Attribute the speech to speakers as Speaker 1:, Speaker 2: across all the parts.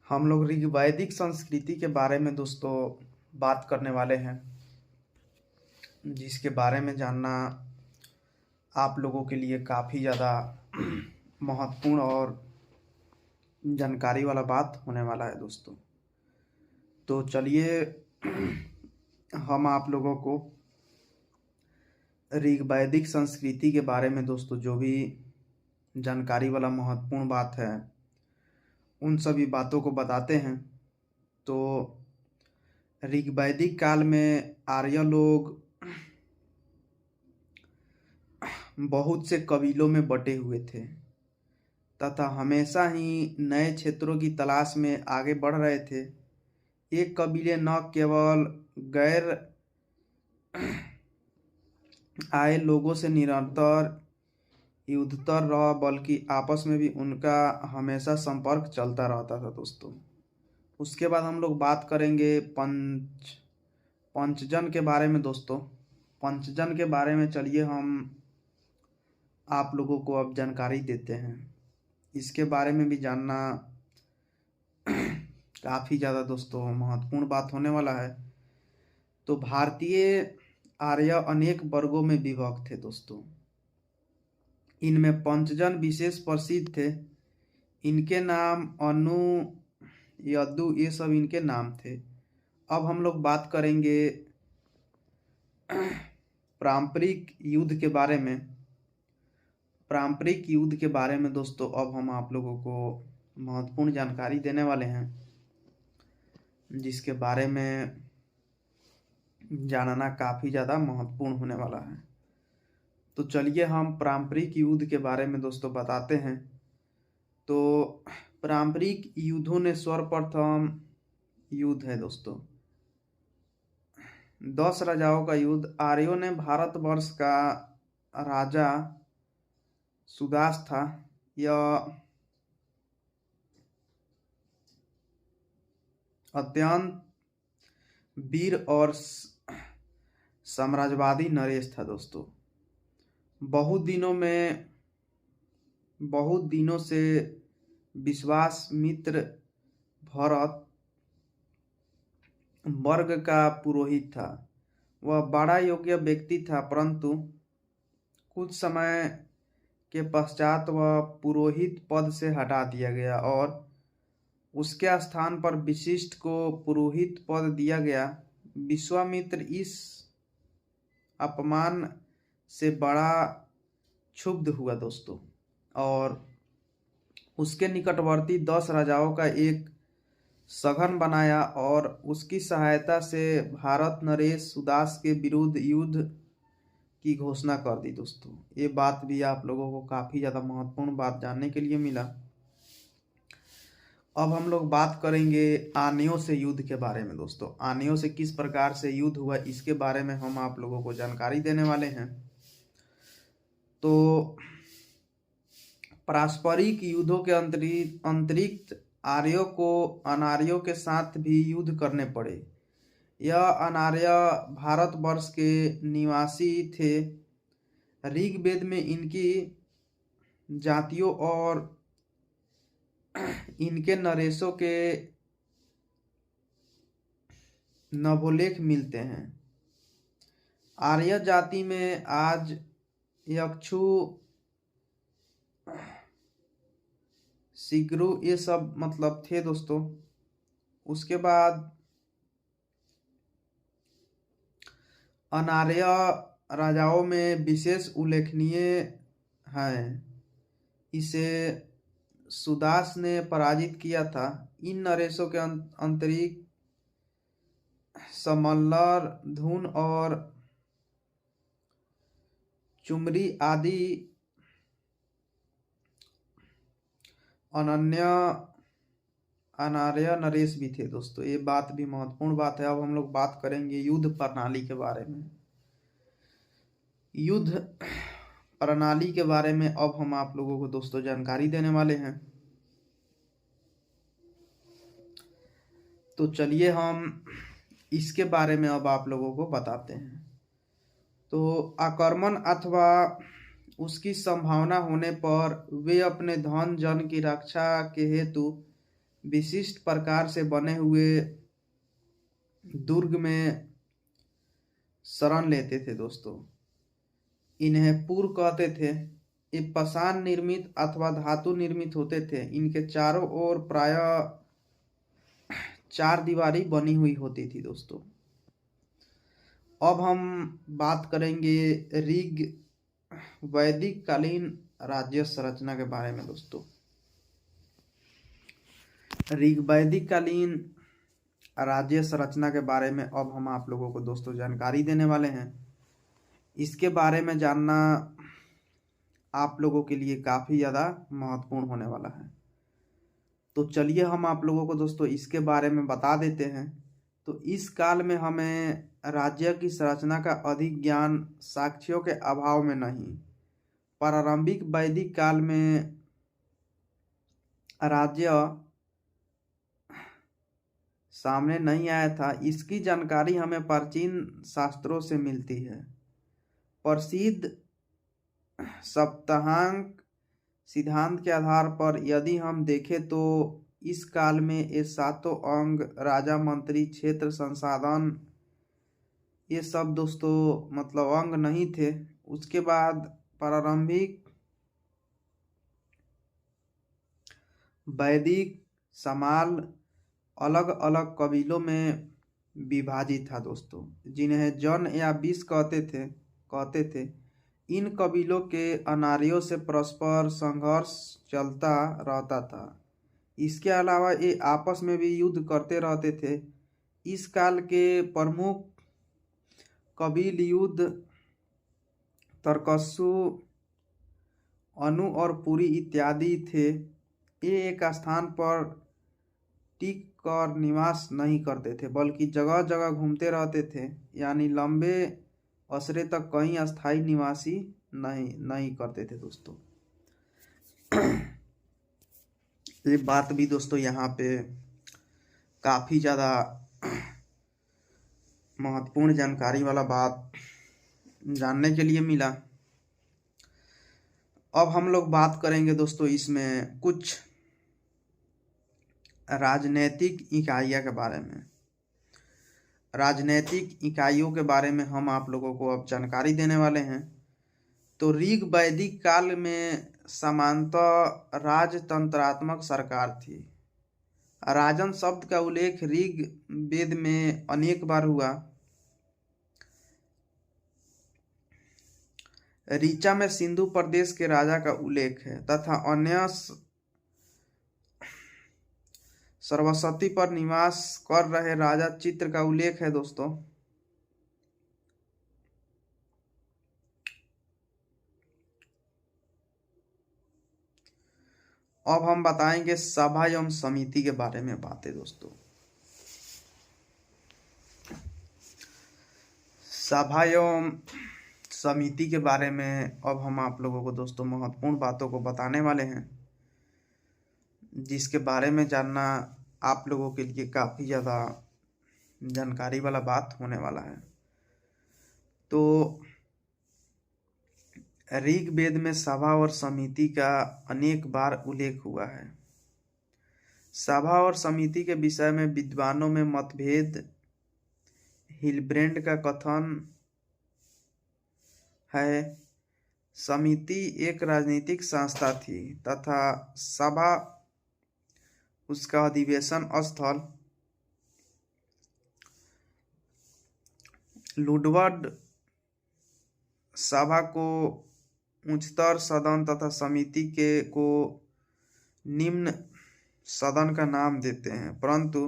Speaker 1: हम लोग ऋग्वैदिक संस्कृति के बारे में दोस्तों बात करने वाले हैं, जिसके बारे में जानना आप लोगों के लिए काफ़ी ज़्यादा महत्वपूर्ण और जानकारी वाला बात होने वाला है दोस्तों। तो चलिए हम आप लोगों को ऋग्वैदिक संस्कृति के बारे में दोस्तों जो भी जानकारी वाला महत्वपूर्ण बात है उन सभी बातों को बताते हैं। तो ऋग्वैदिक काल में आर्य लोग बहुत से कबीलों में बटे हुए थे तथा हमेशा ही नए क्षेत्रों की तलाश में आगे बढ़ रहे थे। ये कबीले न केवल गैर आए लोगों से निरंतर युद्धतर रहा बल्कि आपस में भी उनका हमेशा संपर्क चलता रहता था दोस्तों। उसके बाद हम लोग बात करेंगे पंचजन के बारे में दोस्तों। पंचजन के बारे में चलिए हम आप लोगों को अब जानकारी देते हैं। इसके बारे में भी जानना काफ़ी ज़्यादा दोस्तों महत्वपूर्ण बात होने वाला है। तो भारतीय आर्य अनेक वर्गों में विभक्त थे दोस्तों। इनमें पंचजन विशेष प्रसिद्ध थे। इनके नाम अनु, यदु, ये सब इनके नाम थे। अब हम लोग बात करेंगे पारंपरिक युद्ध के बारे में। पारंपरिक युद्ध के बारे में दोस्तों अब हम आप लोगों को महत्वपूर्ण जानकारी देने वाले हैं, जिसके बारे में जानना काफ़ी ज़्यादा महत्वपूर्ण होने वाला है। तो चलिए हम पारंपरिक युद्ध के बारे में दोस्तों बताते हैं। तो पारंपरिक युद्धों ने सर्वप्रथम युद्ध है दोस्तों 10 राजाओं का युद्ध। आर्यों ने भारतवर्ष का राजा सुदास था। यह अत्यंत वीर और साम्राज्यवादी नरेश था दोस्तों। बहुत दिनों से विश्वामित्र भरत वर्ग का पुरोहित था। वह बड़ा योग्य व्यक्ति था, परंतु कुछ समय के पश्चात वह पुरोहित पद से हटा दिया गया और उसके स्थान पर वशिष्ठ को पुरोहित पद दिया गया। विश्वामित्र इस अपमान से बड़ा क्षुब्ध हुआ दोस्तों और उसके निकटवर्ती 10 राजाओं का एक सघन बनाया और उसकी सहायता से भारत नरेश सुदास के विरुद्ध युद्ध की घोषणा कर दी दोस्तों। ये बात भी आप लोगों को काफ़ी ज़्यादा महत्वपूर्ण बात जानने के लिए मिला। अब हम लोग बात करेंगे आर्यों से युद्ध के बारे में दोस्तों। आर्यों से किस प्रकार से युद्ध हुआ इसके बारे में हम आप लोगों को जानकारी देने वाले हैं। तो पारस्परिक युद्धों के अंतरिक्त आर्यों को अनार्यों के साथ भी युद्ध करने पड़े। यह अनार्य भारतवर्ष के निवासी थे। ऋग्वेद में इनकी जातियों और इनके नरेशों के नभोलेख मिलते हैं। आर्य जाति में आज यक्षु, सिगरू ये सब मतलब थे दोस्तों। उसके बाद अनार्य राजाओं में विशेष उल्लेखनीय हैं। इसे सुदास ने पराजित किया था। इन नरेशों के अंतरिक समल्लर, धून और चुमरी आदि अनार्य नरेश भी थे दोस्तों। ये बात भी महत्वपूर्ण बात है। अब हम लोग बात करेंगे युद्ध प्रणाली के बारे में। युद्ध प्रणाली के बारे में अब हम आप लोगों को दोस्तों जानकारी देने वाले हैं। तो चलिए हम इसके बारे में अब आप लोगों को बताते हैं। तो आक्रमण अथवा उसकी संभावना होने पर वे अपने धन जन की रक्षा के हेतु विशिष्ट प्रकार से बने हुए दुर्ग में शरण लेते थे दोस्तों। इन्हें पुर कहते थे। ये पाषाण निर्मित अथवा धातु निर्मित होते थे। इनके चारों ओर प्रायः चार दीवारी बनी हुई होती थी दोस्तों। अब हम बात करेंगे ऋग वैदिक कालीन राज्य संरचना के बारे में दोस्तों। ऋग वैदिक कालीन राज्य संरचना के बारे में अब हम आप लोगों को दोस्तों जानकारी देने वाले हैं। इसके बारे में जानना आप लोगों के लिए काफ़ी ज़्यादा महत्वपूर्ण होने वाला है। तो चलिए हम आप लोगों को दोस्तों इसके बारे में बता देते हैं। तो इस काल में हमें राज्य की संरचना का अधिक ज्ञान साक्ष्यों के अभाव में नहीं, प्रारंभिक वैदिक काल में राज्य सामने नहीं आया था। इसकी जानकारी हमें प्राचीन शास्त्रों से मिलती है। प्रसिद्ध सप्ताहांक सिद्धांत के आधार पर यदि हम देखें तो इस काल में ये सातों अंग राजा, मंत्री, क्षेत्र, संसाधन, ये सब दोस्तों मतलब अंग नहीं थे। उसके बाद प्रारंभिक वैदिक समाज अलग अलग कबीलों में विभाजित था दोस्तों, जिन्हें जन या विष कहते थे। इन कबीलों के अनार्यों से परस्पर संघर्ष चलता रहता था। इसके अलावा ये आपस में भी युद्ध करते रहते थे। इस काल के प्रमुख कबील युद्ध तरकस्सु, अनु और पुरी इत्यादि थे। ये एक स्थान पर टिक कर निवास नहीं करते थे, बल्कि जगह जगह घूमते रहते थे। यानी लंबे असरे तक कहीं अस्थायी निवासी नहीं करते थे दोस्तों। ये बात भी दोस्तों यहाँ पे काफ़ी ज़्यादा महत्वपूर्ण जानकारी वाला बात जानने के लिए मिला। अब हम लोग बात करेंगे दोस्तों इसमें कुछ राजनैतिक इकाइयों के बारे में। राजनैतिक इकाइयों के बारे में हम आप लोगों को अब जानकारी देने वाले हैं। तो ऋग वैदिक काल में सामान्यतः राजतंत्रात्मक सरकार थी। राजन शब्द का उल्लेख ऋग वेद में अनेक बार हुआ। ऋचा में सिंधु प्रदेश के राजा का उल्लेख है तथा अन्य सरस्वती पर निवास कर रहे राजा चित्र का उल्लेख है दोस्तों। अब हम बताएंगे सभा एवं समिति के बारे में बातें दोस्तों। सभा एवं समिति के बारे में अब हम आप लोगों को दोस्तों महत्वपूर्ण बातों को बताने वाले हैं, जिसके बारे में जानना आप लोगों के लिए काफ़ी ज़्यादा जानकारी वाला बात होने वाला है। तो ऋग्वेद में सभा और समिति का अनेक बार उल्लेख हुआ है। सभा और समिति के विषय में विद्वानों में मतभेद। हिलब्रेंड का कथन है, समिति एक राजनीतिक संस्था थी तथा सभा उसका अधिवेशन स्थल। लुडवर्ड सभा को उच्चतर सदन तथा समिति को निम्न सदन का नाम देते हैं, परंतु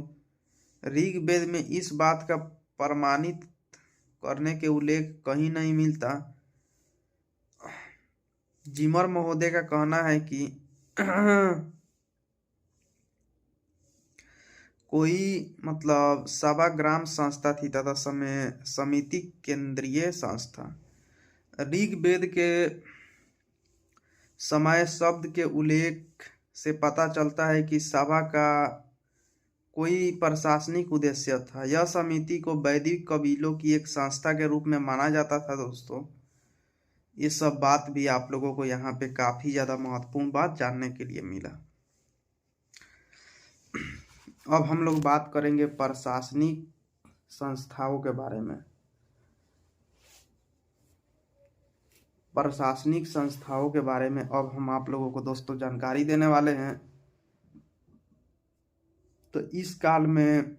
Speaker 1: ऋग्वेद में इस बात का प्रमाणित करने के उल्लेख कहीं नहीं मिलता। जिमर महोदय का कहना है कि कोई मतलब सभा ग्राम संस्था थी तथा समिति केंद्रीय संस्था। ऋग्वेद के समय शब्द के उल्लेख से पता चलता है कि सभा का कोई प्रशासनिक उद्देश्य था। यह समिति को वैदिक कबीलों की एक संस्था के रूप में माना जाता था दोस्तों। ये सब बात भी आप लोगों को यहाँ पे काफ़ी ज़्यादा महत्वपूर्ण बात जानने के लिए मिला। अब हम लोग बात करेंगे प्रशासनिक संस्थाओं के बारे में। प्रशासनिक संस्थाओं के बारे में अब हम आप लोगों को दोस्तों जानकारी देने वाले हैं। तो इस काल में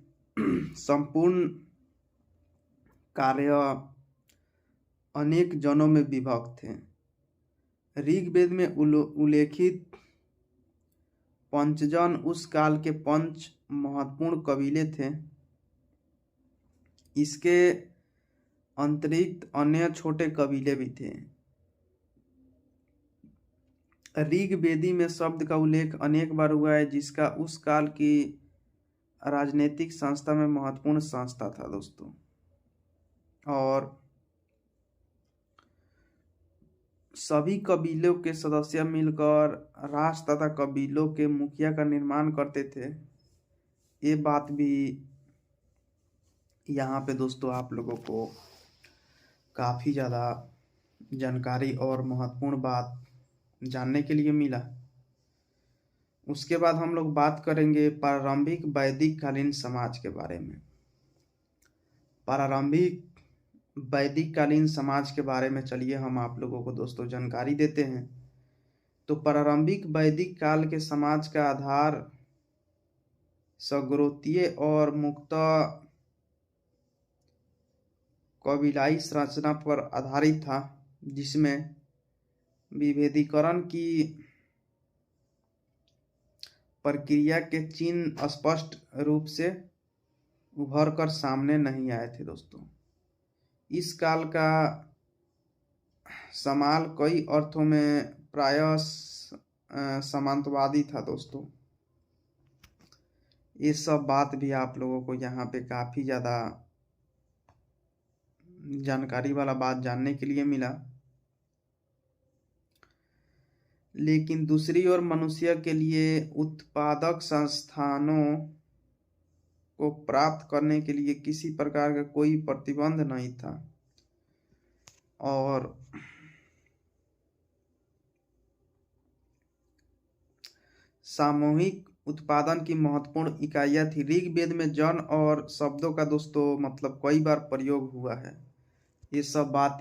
Speaker 1: संपूर्ण कार्य अनेक जनों में विभक्त थे। ऋग्वेद में उल्लेखित पंचजन उस काल के 5 महत्वपूर्ण कबीले थे। इसके अतिरिक्त अन्य छोटे कबीले भी थे। ऋग्वेदी में शब्द का उल्लेख अनेक बार हुआ है, जिसका उस काल की राजनीतिक संस्था में महत्वपूर्ण संस्था था दोस्तों। और सभी कबीलों के सदस्य मिलकर राष्ट्र तथा कबीलों के मुखिया का निर्माण करते थे। ये बात भी यहाँ पे दोस्तों आप लोगों को काफ़ी ज़्यादा जानकारी और महत्वपूर्ण बात जानने के लिए मिला। उसके बाद हम लोग बात करेंगे प्रारंभिक वैदिक कालीन समाज के बारे में। प्रारंभिक वैदिक कालीन समाज के बारे में चलिए हम आप लोगों को दोस्तों जानकारी देते हैं। तो प्रारंभिक वैदिक काल के समाज का आधार सगोत्रीय और मुक्त कबीलाई संरचना पर आधारित था, जिसमें विभेदीकरण की प्रक्रिया के चिन्ह स्पष्ट रूप से उभर कर सामने नहीं आए थे दोस्तों। इस काल का समाज कई अर्थों में प्रायः सामंतवादी था दोस्तों। ये सब बात भी आप लोगों को यहाँ पे काफ़ी ज़्यादा जानकारी वाला बात जानने के लिए मिला। लेकिन दूसरी ओर मनुष्य के लिए उत्पादक संस्थानों को प्राप्त करने के लिए किसी प्रकार का कोई प्रतिबंध नहीं था। और सामूहिक उत्पादन की महत्वपूर्ण इकाइयाँ थी। ऋग्वेद में जन और शब्दों का दोस्तों मतलब कई बार प्रयोग हुआ है। ये सब बात